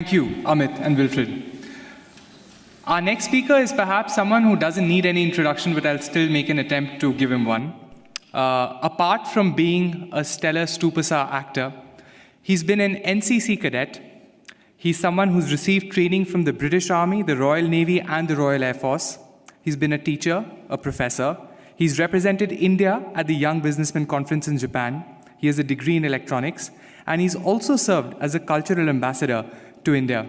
Thank you, Amit and Wilfred. Our next speaker is perhaps someone who doesn't need any introduction, but I'll still make an attempt to give him one. Apart from being a stellar Stupasa actor, he's been an NCC cadet. He's someone who's received training from the British Army, the Royal Navy, and the Royal Air Force. He's been a teacher, a professor. He's represented India at the Young Businessman Conference in Japan. He has a degree in electronics, and he's also served as a cultural ambassador to India.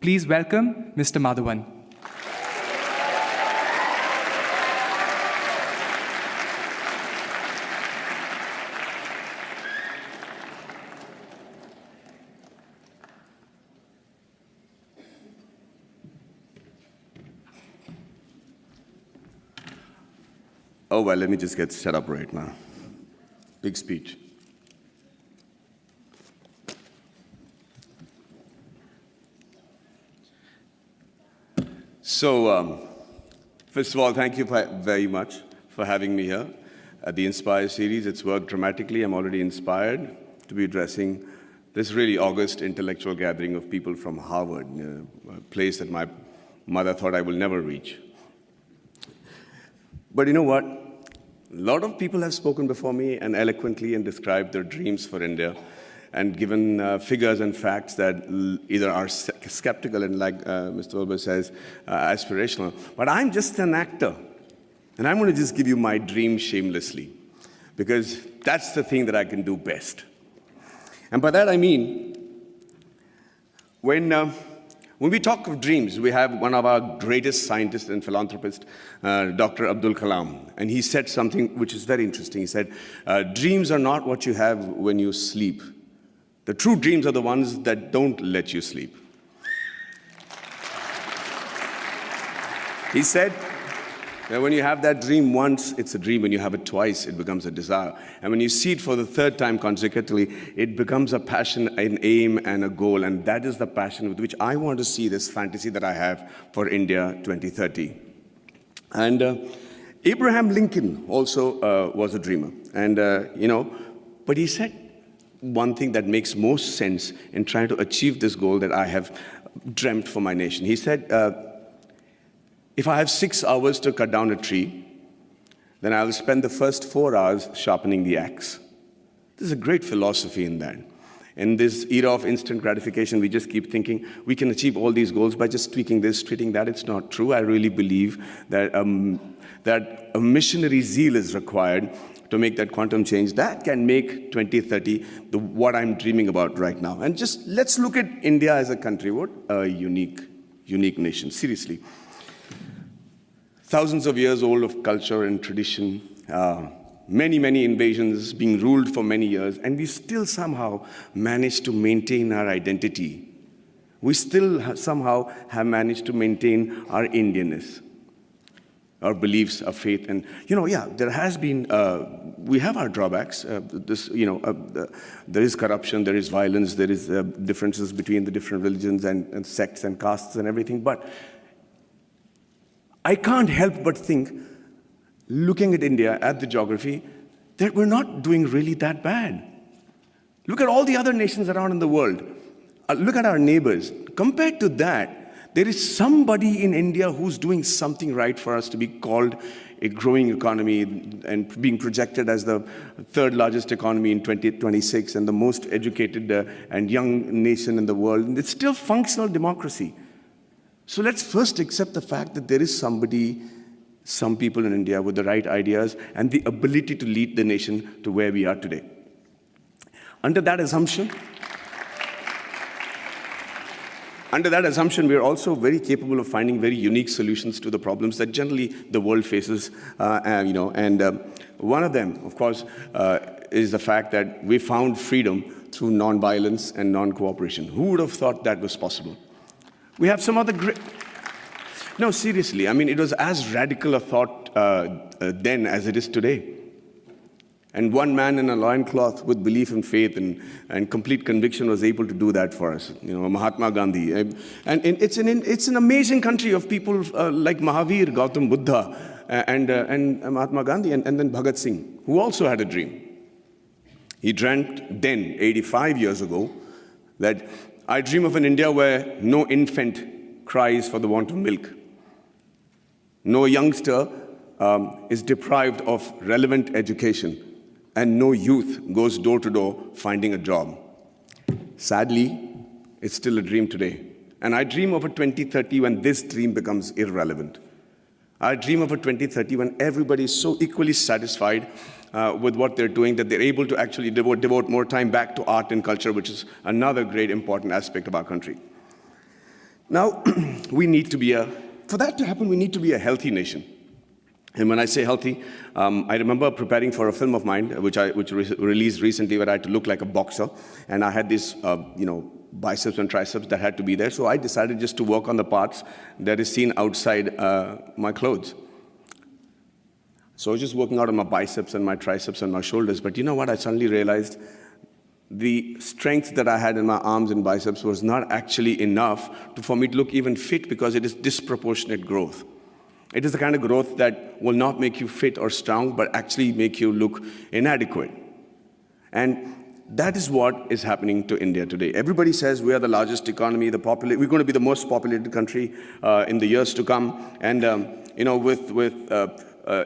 Please welcome Mr. Madhavan. Oh, well, let me just get set up right now. Big speech. So, first of all, thank you very much for having me here at the Inspire series. It's worked dramatically. I'm already inspired to be addressing this really august intellectual gathering of people from Harvard, a place that my mother thought I will never reach. But you know what? A lot of people have spoken before me and eloquently and described their dreams for India and given figures and facts that either are skeptical and, like Mr. Wilbur says, aspirational. But I'm just an actor, and I'm going to just give you my dream shamelessly, because that's the thing that I can do best. And by that I mean, when we talk of dreams, we have one of our greatest scientists and philanthropists, Dr. Abdul Kalam, and he said something which is very interesting. He said, dreams are not what you have when you sleep. The true dreams are the ones that don't let you sleep. He said that when you have that dream once, it's a dream. When you have it twice, it becomes a desire. And when you see it for the third time consecutively, it becomes a passion, an aim, and a goal. And that is the passion with which I want to see this fantasy that I have for India 2030. And Abraham Lincoln also was a dreamer. And, but he said one thing that makes most sense in trying to achieve this goal that I have dreamt for my nation. He said, if I have 6 hours to cut down a tree, then I will spend the first 4 hours sharpening the axe. There's a great philosophy in that. In this era of instant gratification, we just keep thinking we can achieve all these goals by just tweaking this, tweaking that. It's not true. I really believe that, that a missionary zeal is required to make that quantum change that can make 2030 what I'm dreaming about right now. And just let's look at India as a country. What a unique nation, seriously. Thousands of years old of culture and tradition, many invasions, being ruled for many years, and we still somehow managed to maintain our identity. We still somehow have managed to maintain our Indianness, our beliefs, our faith. And, there has been, we have our drawbacks. There is corruption, there is violence, there is differences between the different religions and sects and castes and everything. But I can't help but think, looking at India, at the geography, that we're not doing really that bad. Look at all the other nations around in the world. Look at our neighbors. Compared to that, there is somebody in India who's doing something right for us to be called a growing economy and being projected as the third largest economy in 2026 and the most educated and young nation in the world. And it's still functional democracy. So let's first accept the fact that there is some people in India with the right ideas and the ability to lead the nation to where we are today. Under that assumption, we are also very capable of finding very unique solutions to the problems that generally the world faces. One of them, of course, is the fact that we found freedom through non-violence and non-cooperation. Who would have thought that was possible? We have some other great... No, seriously, I mean, it was as radical a thought then as it is today. And one man in a loincloth with belief and faith and complete conviction was able to do that for us, Mahatma Gandhi. And it's an amazing country of people like Mahavir, Gautam Buddha, and Mahatma Gandhi, and then Bhagat Singh, who also had a dream. He dreamt then, 85 years ago, that I dream of an India where no infant cries for the want of milk. No youngster is deprived of relevant education, and no youth goes door to door finding a job. Sadly, it's still a dream today. And I dream of a 2030 when this dream becomes irrelevant. I dream of a 2030 when everybody is so equally satisfied with what they're doing that they're able to actually devote more time back to art and culture, which is another great important aspect of our country. Now, for that to happen, we need to be a healthy nation. And when I say healthy, I remember preparing for a film of mine, which released recently, where I had to look like a boxer, and I had these, biceps and triceps that had to be there. So I decided just to work on the parts that is seen outside my clothes. So I was just working out on my biceps and my triceps and my shoulders. But you know what? I suddenly realized the strength that I had in my arms and biceps was not actually enough for me to look even fit, because it is disproportionate growth. It is the kind of growth that will not make you fit or strong, but actually make you look inadequate. And that is what is happening to India today. Everybody says we are the largest economy, we're going to be the most populated country in the years to come. And with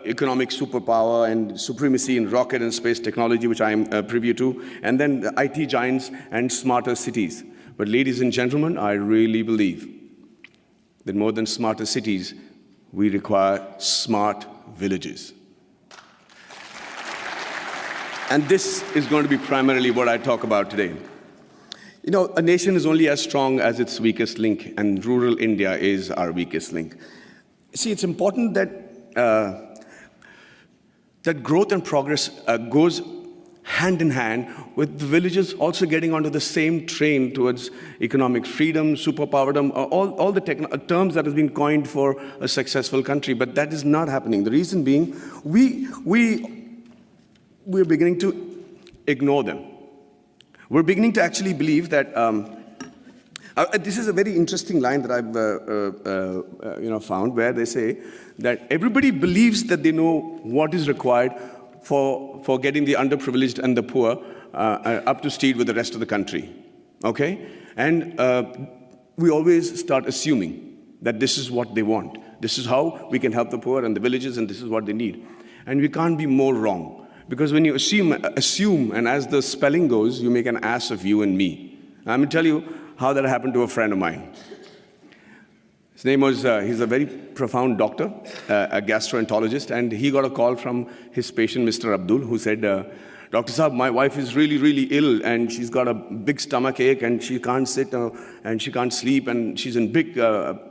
economic superpower and supremacy in rocket and space technology, which I am privy to, and then the IT giants and smarter cities. But ladies and gentlemen, I really believe that more than smarter cities, we require smart villages. And this is going to be primarily what I talk about today. You know, a nation is only as strong as its weakest link, and rural India is our weakest link. See, it's important that that growth and progress goes hand in hand with the villages also getting onto the same train towards economic freedom, superpowerdom, all the terms that have been coined for a successful country. But that is not happening. The reason being, we're beginning to ignore them. We're beginning to actually believe that this is a very interesting line that I've found, where they say that everybody believes that they know what is required for getting the underprivileged and the poor up to speed with the rest of the country. Okay? And we always start assuming that this is what they want. This is how we can help the poor and the villages, and this is what they need. And we can't be more wrong. Because when you assume, and as the spelling goes, you make an ass of you and me. I'm going to tell you how that happened to a friend of mine. His name was, he's a very profound doctor, a gastroenterologist, and he got a call from his patient, Mr. Abdul, who said, Dr. Saab, my wife is really, really ill, and she's got a big stomach ache, and she can't sit, and she can't sleep, and she's in big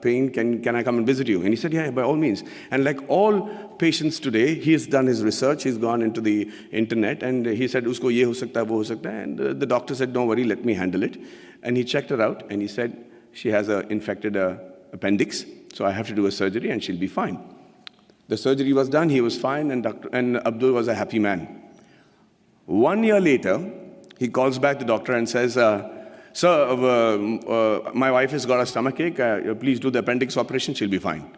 pain. Can I come and visit you? And he said, yeah, by all means. And like all patients today, he has done his research. He's gone into the internet, and he said, usko ye ho sakta hai, wo ho sakta hai. And the doctor said, don't worry, let me handle it. And he checked her out, and he said, she has an infected appendix, so I have to do a surgery, and she'll be fine. The surgery was done, he was fine, and Abdul was a happy man. 1 year later, he calls back the doctor and says, sir, my wife has got a stomachache. Please do the appendix operation. She'll be fine.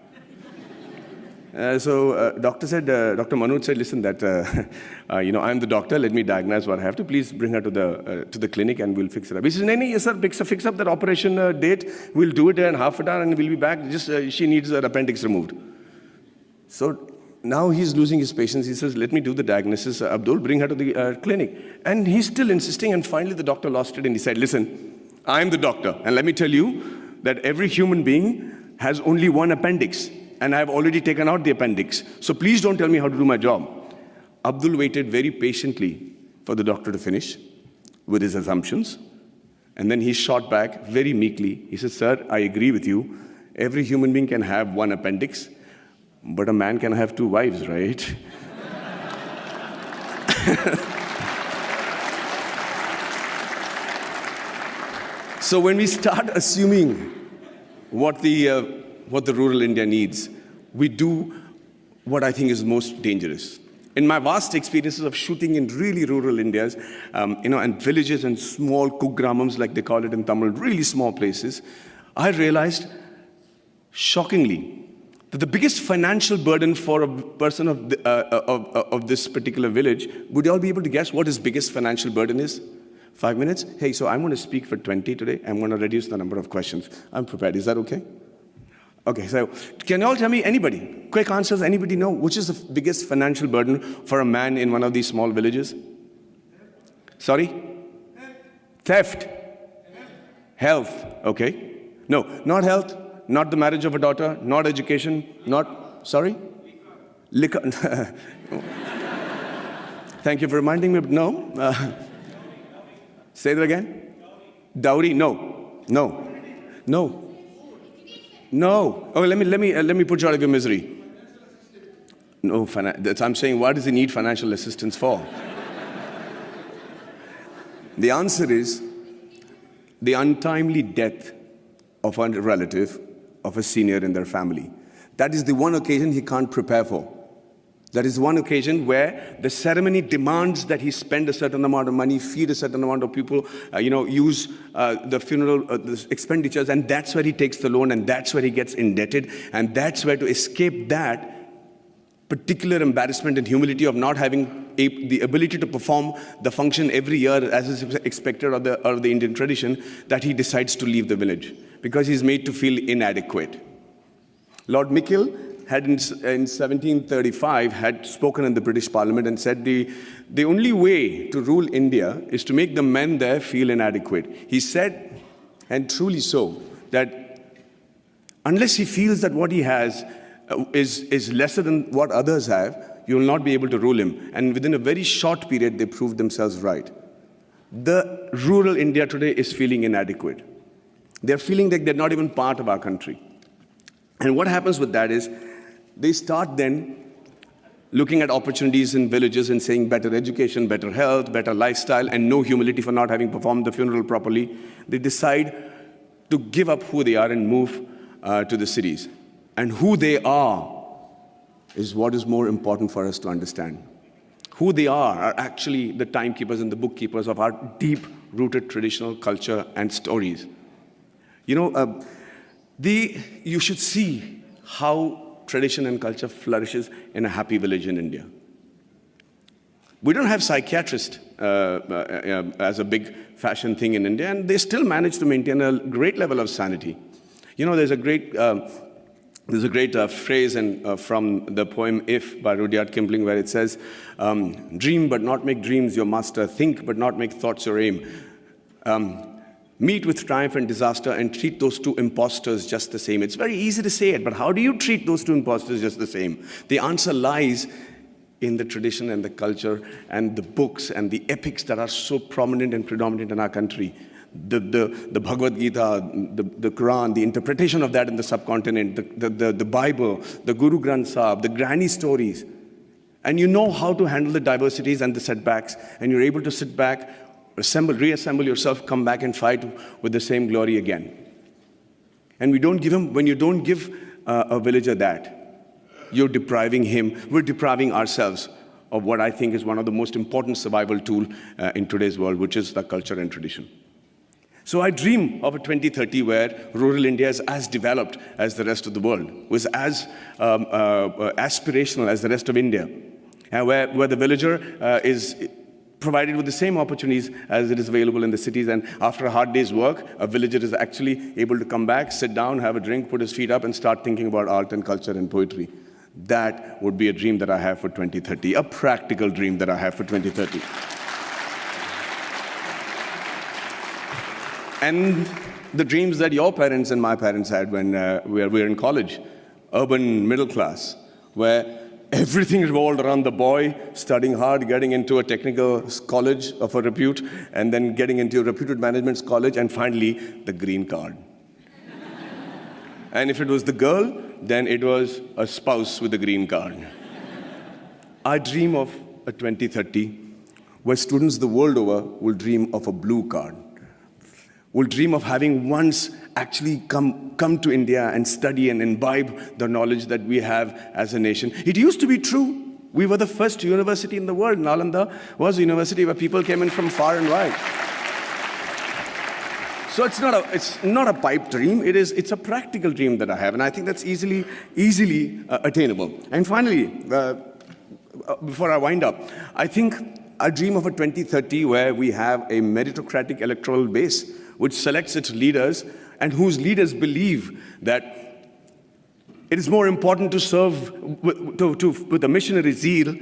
So Dr. Manoj said, listen, I'm the doctor. Let me diagnose what I have to. Please bring her to the clinic and we'll fix it up. He says, no, yes, sir, fix up that operation date. We'll do it in half an hour and we'll be back. Just she needs her appendix removed. So now he's losing his patience. He says, let me do the diagnosis. Abdul, bring her to the clinic. And he's still insisting. And finally, the doctor lost it. And he said, listen, I'm the doctor. And let me tell you that every human being has only one appendix. And I've already taken out the appendix. So please don't tell me how to do my job. Abdul waited very patiently for the doctor to finish with his assumptions. And then he shot back very meekly. He said, sir, I agree with you. Every human being can have one appendix. But a man can have two wives, right? So when we start assuming what the rural India needs, we do what I think is most dangerous. In my vast experiences of shooting in really rural Indias, and villages and small kugramams, like they call it in Tamil, really small places, I realized, shockingly, that the biggest financial burden for a person of this particular village, would you all be able to guess what his biggest financial burden is? 5 minutes? Hey, so I'm going to speak for 20 today. I'm going to reduce the number of questions. I'm prepared. Is that okay? Okay, so can you all tell me, anybody, quick answers, anybody know which is the biggest financial burden for a man in one of these small villages? Sorry? Theft. Health. Okay. No, not health, not the marriage of a daughter, not education, not, sorry? Liquor. Thank you for reminding me. No. Say that again. Dowry. No. No. No. No. Oh, let me put you out of your misery. No, I'm saying, what does he need financial assistance for? The answer is the untimely death of a relative, of a senior in their family. That is the one occasion he can't prepare for. That is one occasion where the ceremony demands that he spend a certain amount of money, feed a certain amount of people, use the funeral the expenditures, and that's where he takes the loan, and that's where he gets indebted, and that's where, to escape that particular embarrassment and humility of not having the ability to perform the function every year as is expected of the Indian tradition, that he decides to leave the village because he's made to feel inadequate. Lord Mickle had in 1735 had spoken in the British Parliament and said the only way to rule India is to make the men there feel inadequate. He said, and truly so, that unless he feels that what he has is lesser than what others have, you will not be able to rule him. And within a very short period, they proved themselves right. The rural India today is feeling inadequate. They're feeling like they're not even part of our country. And what happens with that is, they start then looking at opportunities in villages and saying better education, better health, better lifestyle, and no humility for not having performed the funeral properly. They decide to give up who they are and move to the cities. And who they are is what is more important for us to understand. Who they are actually the timekeepers and the bookkeepers of our deep-rooted traditional culture and stories. You should see how tradition and culture flourishes in a happy village in India. We don't have psychiatrists as a big fashion thing in India, and they still manage to maintain a great level of sanity. There's a great phrase from the poem If by Rudyard Kipling, where it says, dream but not make dreams your master, think but not make thoughts your aim. Meet with triumph and disaster and treat those two impostors just the same. It's very easy to say it, but how do you treat those two impostors just the same? The answer lies in the tradition and the culture and the books and the epics that are so prominent and predominant in our country. The Bhagavad Gita, the Quran, the interpretation of that in the subcontinent, the Bible, the Guru Granth Sahib, the granny stories. And you know how to handle the diversities and the setbacks, and you're able to sit back, reassemble yourself, come back and fight with the same glory again. And when you don't give a villager that, you're depriving him, we're depriving ourselves of what I think is one of the most important survival tools in today's world, which is the culture and tradition. So I dream of a 2030 where rural India is as developed as the rest of the world, was as aspirational as the rest of India, and where the villager is provided with the same opportunities as it is available in the cities. And after a hard day's work, a villager is actually able to come back, sit down, have a drink, put his feet up, and start thinking about art and culture and poetry. That would be a dream that I have for 2030, a practical dream that I have for 2030. And the dreams that your parents and my parents had when we were in college, urban middle class, where everything revolved around the boy studying hard, getting into a technical college of a repute, and then getting into a reputed management college, and finally, the green card. And if it was the girl, then it was a spouse with a green card. I dream of a 2030 where students the world over will dream of a blue card, will dream of having once actually come to India and study and imbibe the knowledge that we have as a nation. It used to be true. We were the first university in the world. Nalanda was a university where people came in from far and wide. So it's not a pipe dream. It's a practical dream that I have, and I think that's easily attainable. And finally, before I wind up, I think I dream of a 2030 where we have a meritocratic electoral base which selects its leaders and whose leaders believe that it is more important to serve with a missionary zeal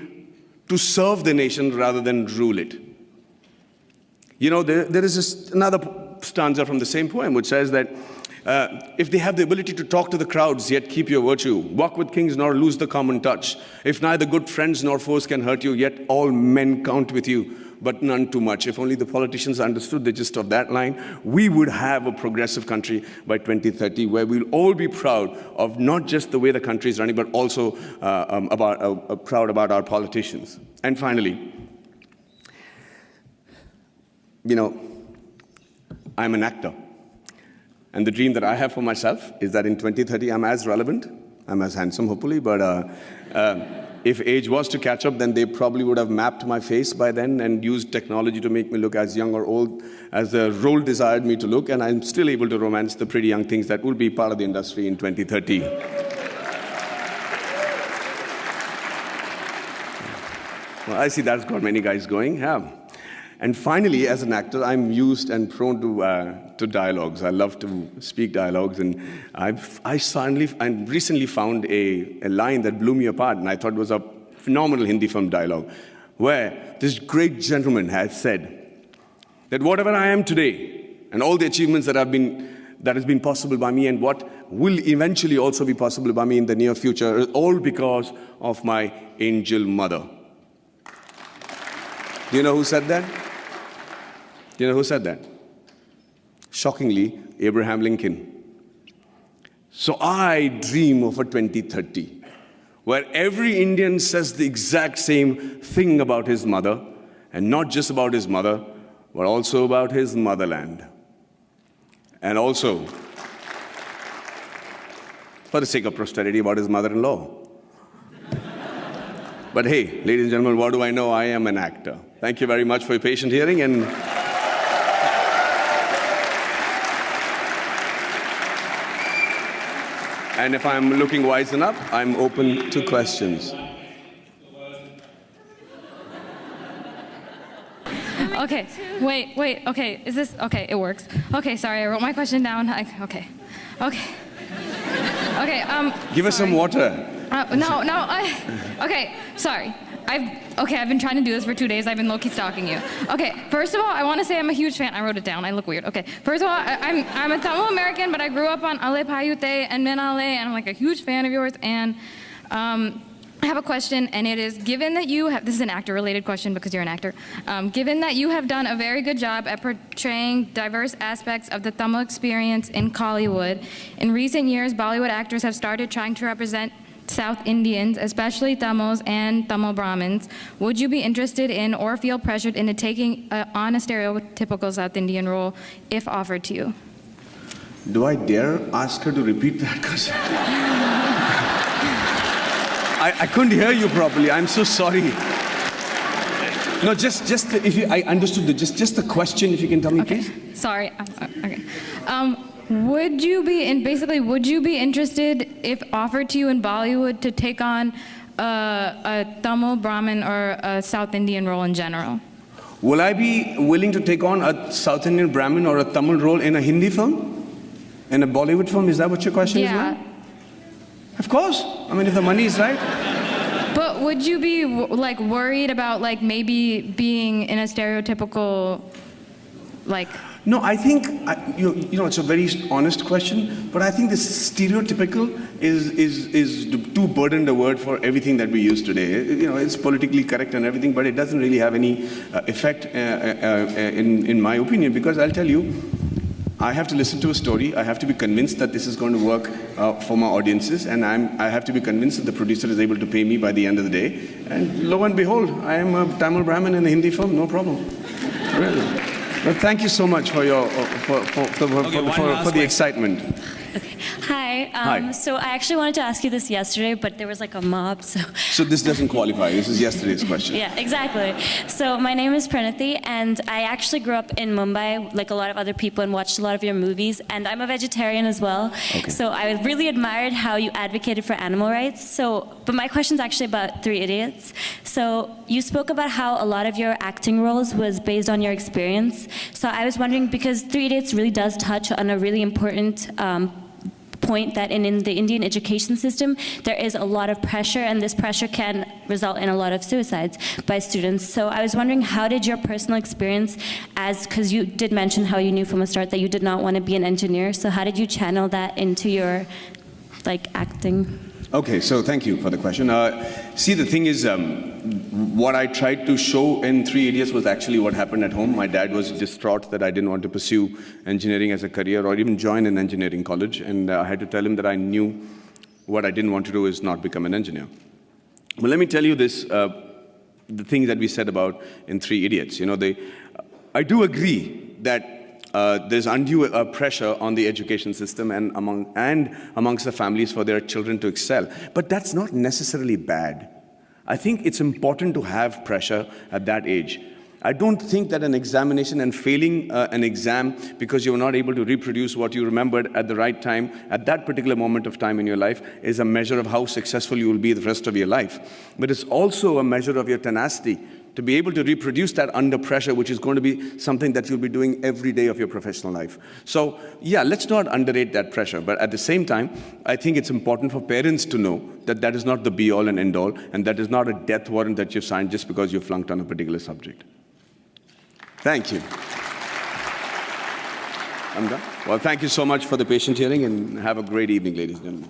to serve the nation rather than rule it. You know, there is another stanza from the same poem which says that if they have the ability to talk to the crowds, yet keep your virtue, walk with kings nor lose the common touch, if neither good friends nor foes can hurt you, yet all men count with you, but none too much. If only the politicians understood the gist of that line, we would have a progressive country by 2030 where we'll all be proud of not just the way the country is running, but also proud about our politicians. And finally, you know, I'm an actor. And the dream that I have for myself is that in 2030, I'm as relevant, I'm as handsome, hopefully, but if age was to catch up, then they probably would have mapped my face by then and used technology to make me look as young or old as the role desired me to look, and I'm still able to romance the pretty young things that will be part of the industry in 2030. Well, I see that's got many guys going, yeah. And finally, as an actor, I'm used and prone to dialogues. I love to speak dialogues, and I recently found a line that blew me apart, and I thought was a phenomenal Hindi film dialogue, where this great gentleman has said that whatever I am today, and all the achievements that has been possible by me, and what will eventually also be possible by me in the near future, is all because of my angel mother. Do you know who said that? Do you know who said that? Shockingly, Abraham Lincoln. So I dream of a 2030 where every Indian says the exact same thing about his mother, and not just about his mother, but also about his motherland. And also, for the sake of posterity, about his mother-in-law. But hey, ladies and gentlemen, what do I know? I am an actor. Thank you very much for your patient hearing, and if I'm looking wise enough, I'm open to questions. Okay, wait, okay, is this, okay, it works. Okay, sorry, I wrote my question down. Okay. Give us some water. Okay, sorry. I've been trying to do this for 2 days. I've been low-key stalking you. Okay, first of all, I want to say I'm a huge fan. I wrote it down. I look weird. Okay, first of all, I'm a Tamil American, but I grew up on Ale Payute and Menale, and I'm like a huge fan of yours. And I have a question, and it is, given that you have, this is an actor-related question because you're an actor, given that you have done a very good job at portraying diverse aspects of the Tamil experience in Kollywood, in recent years, Bollywood actors have started trying to represent South Indians, especially Tamils and Tamil Brahmins. Would you be interested in or feel pressured into taking on a stereotypical South Indian role if offered to you? Do I dare ask her to repeat that? Because I couldn't hear you properly. I'm so sorry. No, I understood just the question, if you can tell me, okay. Please. Sorry. Okay. Would you be interested, if offered to you in Bollywood, to take on a Tamil Brahmin or a South Indian role in general? Will I be willing to take on a South Indian Brahmin or a Tamil role in a Hindi film? In a Bollywood film? Is that what your question is, ma'am? Of course. I mean, if the money is right. But would you be like worried about like maybe being in a stereotypical, like? No, I think, you know, it's a very honest question, but I think this stereotypical is too burdened a word for everything that we use today. You know, it's politically correct and everything, but it doesn't really have any effect in my opinion, because I'll tell you, I have to listen to a story, I have to be convinced that this is going to work for my audiences, and I have to be convinced that the producer is able to pay me by the end of the day, and lo and behold, I am a Tamil Brahmin in a Hindi film, no problem. Really. Well, thank you so much for your for the excitement. Okay. Hi. Hi. So I actually wanted to ask you this yesterday, but there was like a mob, so. So this doesn't qualify. This is yesterday's question. Yeah, exactly. So my name is Pranati, and I actually grew up in Mumbai, like a lot of other people, and watched a lot of your movies. And I'm a vegetarian as well. Okay. So I really admired how you advocated for animal rights. But my question's actually about Three Idiots. So you spoke about how a lot of your acting roles was based on your experience. So I was wondering, because Three Idiots really does touch on a really important point that in the Indian education system, there is a lot of pressure, and this pressure can result in a lot of suicides by students. So I was wondering, how did your personal experience, because you did mention how you knew from the start that you did not want to be an engineer, so how did you channel that into your acting? Okay, so thank you for the question. See, the thing is, what I tried to show in Three Idiots was actually what happened at home. My dad was distraught that I didn't want to pursue engineering as a career or even join an engineering college, and I had to tell him that I knew what I didn't want to do is not become an engineer. But let me tell you this, the thing that we said about in Three Idiots. I do agree that there's undue pressure on the education system and amongst the families for their children to excel. But that's not necessarily bad. I think it's important to have pressure at that age. I don't think that an examination and failing an exam because you were not able to reproduce what you remembered at the right time, at that particular moment of time in your life, is a measure of how successful you will be the rest of your life. But it's also a measure of your tenacity to be able to reproduce that under pressure, which is going to be something that you'll be doing every day of your professional life. So, yeah, let's not underrate that pressure. But at the same time, I think it's important for parents to know that that is not the be-all and end-all, and that is not a death warrant that you've signed just because you flunked on a particular subject. Thank you. I'm done. Well, thank you so much for the patient hearing, and have a great evening, ladies and gentlemen.